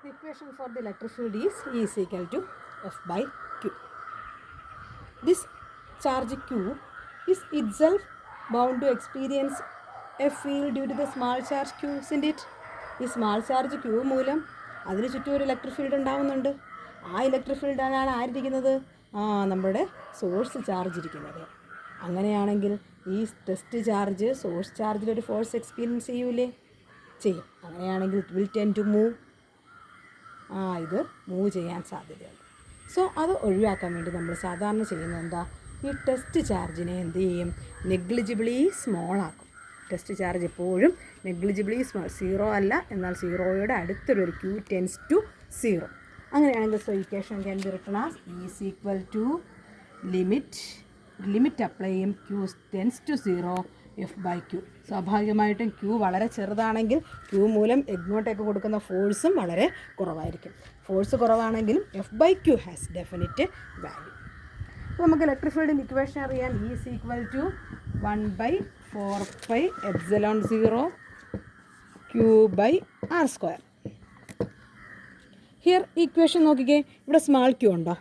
The equation for the electric field is E is equal to F by Q. This charge Q is itself bound to experience a field due to the small charge Q, isn't it? ഈ small charge Q മൂലം അതിന് ചുറ്റും ഒരു electric field ഉണ്ടാവുന്നുണ്ട്. ആ electric ഫീൽഡിലാണ് ആരിരിക്കുന്നത്? നമ്മുടെ source charge ഇരിക്കുന്നത്. അങ്ങനെയാണെങ്കിൽ ഈ ടെസ്റ്റ് ചാർജ് സോഴ്സ് ചാർജിലൊരു ഫോഴ്സ് എക്സ്പീരിയൻസ് ചെയ്യൂലേ? ചെയ്യും. അങ്ങനെയാണെങ്കിൽ it will tend to move. ഇത് മൂവ് ചെയ്യാൻ സാധ്യതയുണ്ട്. സോ അത് ഒഴിവാക്കാൻ വേണ്ടി നമ്മൾ സാധാരണ ചെയ്യുന്നത് എന്താ? ഈ ടെസ്റ്റ് ചാർജിനെ എന്ത് ചെയ്യും? നെഗ്ലിജിബിളി സ്മോൾ ആക്കും. ടെസ്റ്റ് ചാർജ് എപ്പോഴും നെഗ്ലിജിബിളി സ്മോൾ, 0 അല്ല, എന്നാൽ 0യുടെ അടുത്തൊരു Q ടെൻസ് ടു 0. അങ്ങനെയാണെങ്കിൽ so equation can be written as E is equal to limit apply ചെയ്യും Q tends to 0 F by Q. സ്വാഭാവികമായിട്ടും Q വളരെ ചെറുതാണെങ്കിൽ Q മൂലം ഇങ്ങോട്ടേക്ക് കൊടുക്കുന്ന ഫോഴ്സും വളരെ കുറവായിരിക്കും. ഫോഴ്സ് കുറവാണെങ്കിലും F by Q has definite value. അപ്പോൾ നമുക്ക് ഇലക്ട്രിക് ഫീൽഡിൻ്റെ ഇക്വേഷൻ അറിയാം. E is equal to 1/4πε0 Q by R². Here equation നോക്കിക്കേ, ഇവിടെ സ്മാൾ ക്യൂ ഉണ്ടോ?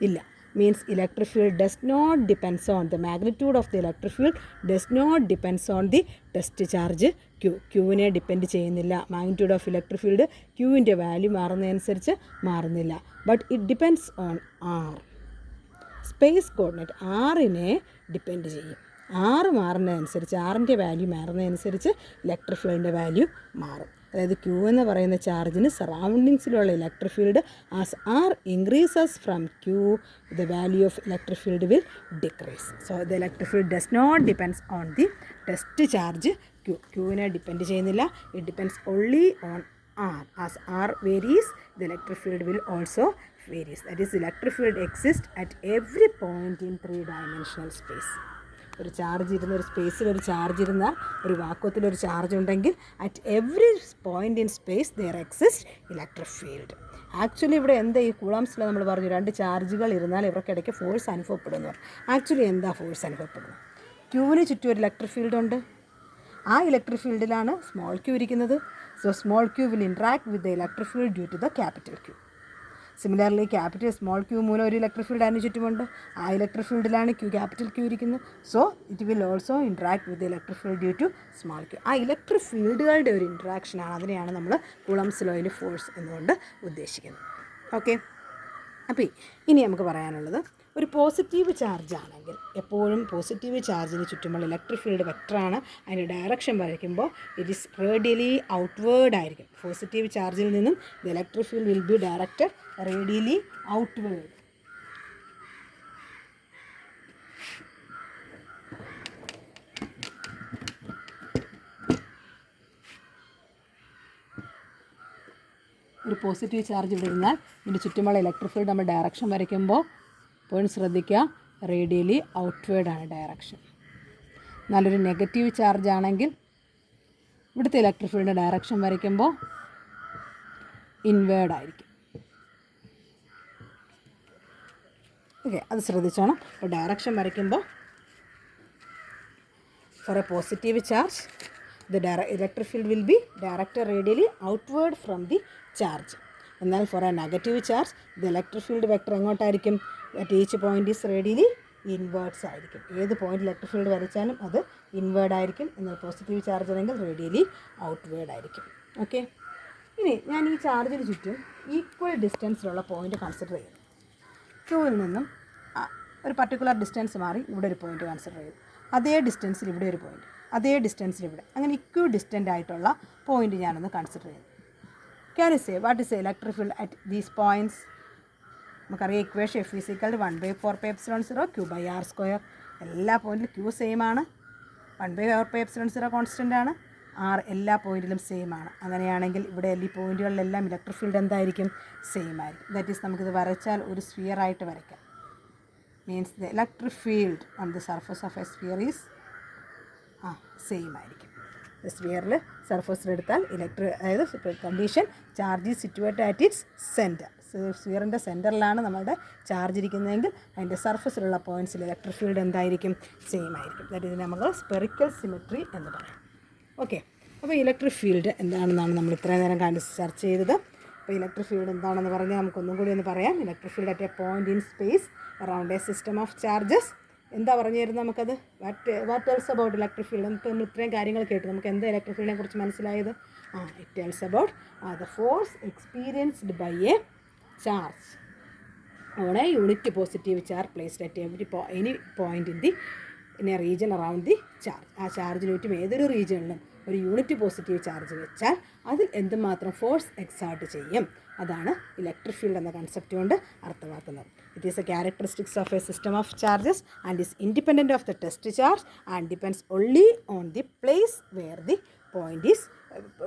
ഇല്ല. Means electric field does not depends on the magnitude of the electric field does not depends on the test charge Q. Qനെ depend ചെയ്യുന്നില്ല. Magnitude of electric field Qൻ്റെ value മാറുന്നതനുസരിച്ച് മാറുന്നില്ല. But it depends on R. Space coordinate ആറിനെ depend ചെയ്യും. ആറ് മാറുന്നതനുസരിച്ച്, ആറിൻ്റെ വാല്യൂ മാറുന്നതനുസരിച്ച് ഇലക്ട്രിക് ഫീൽഡിൻ്റെ വാല്യൂ മാറും. അതായത് Q എന്ന് പറയുന്ന ചാർജിന് സറൗണ്ടിങ്സിലുള്ള electric field as R increases from Q, the value of electric field will decrease. So the electric field does not depends on the test charge Q. Qനെ ഡിപ്പെൻഡ് ചെയ്യുന്നില്ല. It depends only on R. As R varies, the electric field will also varies. That is electric field exist at every point in 3-dimensional space. ഒരു charge ഇരുന്ന ഒരു സ്പേസിൽ ഒരു charge ഇരുന്നാൽ, ഒരു വാക്വത്തിലൊരു ചാർജ് ഉണ്ടെങ്കിൽ at every point in space there exist electric field. Actually ഇവിടെ എന്താ ഈ കൂളംസിൽ നമ്മൾ പറഞ്ഞു, രണ്ട് ചാർജുകൾ ഇരുന്നാൽ ഇവർക്കിടയ്ക്ക് ഫോഴ്സ് അനുഭവപ്പെടുന്നു. ആക്ച്വലി എന്താ ഫോഴ്സ് അനുഭവപ്പെടുന്നത്? ക്യൂവിന് ചുറ്റും ഒരു ഇലക്ട്രിക് ഫീൽഡ് ഉണ്ട്. ആ ഇലക്ട്രിക് ഫീൽഡിലാണ് സ്മോൾ ക്യൂ ഇരിക്കുന്നത്. So small q will interact with the electric field due to the capital q. Similarly capital small q മൂലം ഒരു ഇലക്ട്രിക് ഫീൽഡ് അതിന് ചുറ്റുമുണ്ട്. ആ ഇലക്ട്രിക് ഫീൽഡിലാണ് ക്യാപിറ്റൽ ക്യൂ ഇരിക്കുന്നത്. So it will also interact with electric field due to small q. ആ electric ഫീൽഡുകളുടെ ഒരു ഇൻട്രാക്ഷനാണ്, അതിനെയാണ് നമ്മൾ കൂളംസ് ലോയിലെ ഫോഴ്സ് എന്നുകൊണ്ട് ഉദ്ദേശിക്കുന്നത്. ഓക്കെ. അപ്പോൾ ഇനി നമുക്ക് പറയാനുള്ളത്, ഒരു പോസിറ്റീവ് ചാർജ് ആണെങ്കിൽ എപ്പോഴും പോസിറ്റീവ് ചാർജിന് ചുറ്റുമുള്ള ഇലക്ട്രിക് ഫീൽഡ് വെക്ടറാണ്. അതിൻ്റെ ഡയറക്ഷൻ വരയ്ക്കുമ്പോൾ ഇറ്റ് ഈസ് റേഡിയലി ഔട്ട്വേർഡ് ആയിരിക്കും. പോസിറ്റീവ് ചാർജിൽ നിന്നും the electric field will be directed radially outward. ഒരു പോസിറ്റീവ് ചാർജ് ഇവിടെ ഇരുന്നാൽ ഇതിൻ്റെ ചുറ്റുമുള്ള ഇലക്ട്രിക് ഫീൽഡ് നമ്മൾ ഡയറക്ഷൻ വരയ്ക്കുമ്പോൾ എപ്പോഴും ശ്രദ്ധിക്കുക, റേഡിയലി ഔട്ട്വേർഡാണ് ഡയറക്ഷൻ. നല്ലൊരു നെഗറ്റീവ് ചാർജ് ആണെങ്കിൽ ഇവിടുത്തെ ഇലക്ട്രിക് ഫീൽഡിൻ്റെ ഡയറക്ഷൻ വരയ്ക്കുമ്പോൾ ഇൻവേർഡ് ആയിരിക്കും. ഓക്കെ, അത് ശ്രദ്ധിച്ചോണം. അപ്പോൾ ഡയറക്ഷൻ വരയ്ക്കുമ്പോൾ for a positive charge the electric field will be directed radially outward from the charge. എന്നാൽ for a negative charge the electric field vector എങ്ങോട്ടായിരിക്കും? At each point is radially inwards ആയിരിക്കും. ഏത് point electric field വരച്ചാലും അത് inward ആയിരിക്കും. എന്നാൽ positive charge ആണെങ്കിൽ radially outward ആയിരിക്കും. Okay. ഇനി ഞാൻ ഈ ചാർജിന് ചുറ്റും ഈക്വൽ ഡിസ്റ്റൻസിലുള്ള പോയിൻ്റ് കൺസിഡർ ചെയ്യുന്നു. ക്യൂവിൽ നിന്നും ഒരു പർട്ടിക്കുലർ ഡിസ്റ്റൻസ് മാറി ഇവിടെ ഒരു പോയിൻ്റ് കൺസിഡർ ചെയ്തു. അതേ ഡിസ്റ്റൻസിൽ ഇവിടെ ഒരു പോയിൻ്റ്, അതേ ഡിസ്റ്റൻസിൽ ഇവിടെ, അങ്ങനെ ഇക്വ ഡിസ്റ്റൻ്റ് ആയിട്ടുള്ള പോയിൻ്റ് ഞാനൊന്ന് കൺസിഡർ ചെയ്യുന്നു. Can you say what is electric field at these points? നമുക്കറിയാം equation F is equal to 1/4πε0 Q by R². എല്ലാ പോയിൻറ്റിലും Q സെയിം ആണ്, 1/4πε0 കോൺസ്റ്റൻ്റ് ആണ്, R എല്ലാ പോയിൻറ്റിലും സെയിം ആണ്. അങ്ങനെയാണെങ്കിൽ ഇവിടെ ഈ പോയിൻറ്റുകളിലെല്ലാം ഇലക്ട്രിക് ഫീൽഡ് എന്തായിരിക്കും? സെയിം ആയിരിക്കും. ദാറ്റ് ഈസ് നമുക്കിത് വരച്ചാൽ ഒരു സ്ഫിയർ ആയിട്ട് വരയ്ക്കാം. Means the electric field on the surface of a sphere is same ആയിരിക്കും. സ്ഫിയറിൽ സർഫസിലെടുത്താൽ അതായത് condition charge is situated at its centre. സ്ഫിയറിൻ്റെ സെൻറ്ററിലാണ് നമ്മളുടെ ചാർജ് ഇരിക്കുന്നതെങ്കിൽ അതിൻ്റെ സർഫസിലുള്ള പോയിൻറ്റ്സിൽ ഇലക്ട്രിക് ഫീൽഡ് എന്തായിരിക്കും? സെയിം ആയിരിക്കും. ദാറ്റ് ഇതിനെ നമ്മൾ സ്പെറിക്കൽ സിമെട്രി എന്ന് പറയും. ഓക്കെ. അപ്പോൾ ഇലക്ട്രിക് ഫീൽഡ് എന്താണെന്നാണ് നമ്മൾ ഇത്രയും നേരം ചർച്ച ചെയ്തത്. അപ്പോൾ ഇലക്ട്രിക് ഫീൽഡ് എന്താണെന്ന് പറഞ്ഞാൽ നമുക്കൊന്നും കൂടി ഒന്ന് പറയാം. Electric field at A point in space around A system of charges. എന്താ പറഞ്ഞു തരുന്നത് നമുക്കത്? What tells about electric field? നമുക്ക് നമ്മൾ ഇത്രയും കാര്യങ്ങൾ കേട്ടു. നമുക്ക് എന്താ ഇലക്ട്രിക് ഫീൽഡിനെ കുറിച്ച് മനസ്സിലായത്? It tells about the force experienced by a charge on a unit positive charge placed at any point in a region around the charge. ആ ചാർജിന് ചുറ്റും ഏതൊരു റീജിയണിലും ഒരു യൂണിറ്റ് പോസിറ്റീവ് ചാർജ് വെച്ചാൽ അതിൽ എന്തുമാത്രം ഫോഴ്സ് എക്സാർട്ട് ചെയ്യും, അതാണ് ഇലക്ട്രിക് ഫീൽഡ് എന്ന കൺസെപ്റ്റ് കൊണ്ട് അർത്ഥമാക്കുന്നത്. It is A characteristics of A system of charges and is independent of the test charge and depends only on the place where the point is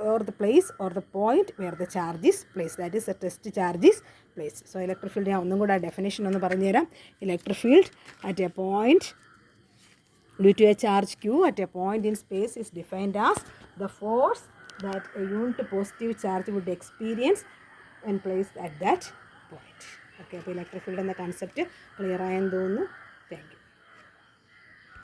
or the place or the point where the charge is placed, that is the test charge is placed. So electric field ഞാൻ ഒന്നും കൂടെ definition ഒന്ന് പറഞ്ഞു തരാം. Electric field at A point due to a charge q at a point in space is defined as the force that a unit positive charge would experience when placed at that point. Okay, അപ്പോൾ electric field എന്ന concept clear ആയെന്ന് തോന്നുന്നു. Thank you.